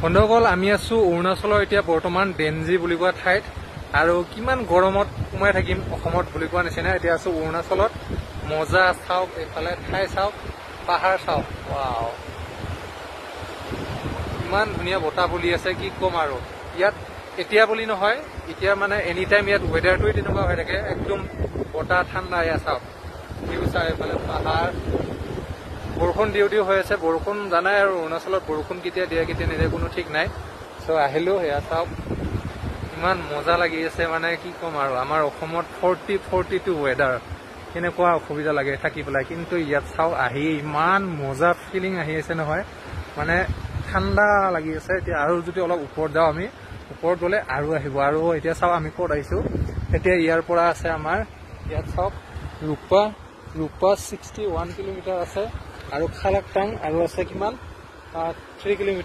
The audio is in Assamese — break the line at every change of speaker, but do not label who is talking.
বন্ধুসকল আমি আছো অৰুণাচলৰ এতিয়া বৰ্তমান ডেঞ্জি বুলি কোৱা ঠাইত আৰু কিমান গৰমত সোমাই থাকিম অসমত বুলি কোৱা নিচিনা এতিয়া আছো অৰুণাচলত মজা চাওক এইফালে ঠাই চাওক পাহাৰ চাওক ওৱাও ইমান ধুনীয়া বতাহ বলি আছে কি কম আৰু ইয়াত এতিয়া বুলি নহয় এতিয়া মানে এনি টাইম ইয়াত ওয়েদাৰটোই তেনেকুৱা হৈ থাকে একদম বতাহ ঠাণ্ডা ইয়াত চাওক ভিউ চাই এইফালে পাহাৰ বৰষুণ দিও দিও হৈ আছে বৰষুণ জানাই আৰু অৰুণাচলত বৰষুণ কেতিয়া দিয়ে কেতিয়া নিদিয়ে কোনো ঠিক নাই চ' আহিলো সেয়া চাওক ইমান মজা লাগি আছে মানে কি ক'ম আৰু আমাৰ অসমত 42 ৱেডাৰ কেনেকুৱা অসুবিধা লাগে থাকি পেলাই কিন্তু ইয়াত চাওক আহি ইমান মজা ফিলিং আহি আছে নহয় মানে ঠাণ্ডা লাগি আছে এতিয়া আৰু যদি অলপ ওপৰত যাওঁ আমি ওপৰত গ'লে আৰু আহিব আৰু এতিয়া চাওক আমি ক'ত আহিছোঁ এতিয়া ইয়াৰ পৰা আছে আমাৰ ইয়াত চাওক ৰূপা 61 কিলোমিটাৰ আছে আৰু খালাকটাং আৰু আছে কিমান 3 কিলোমিটাৰ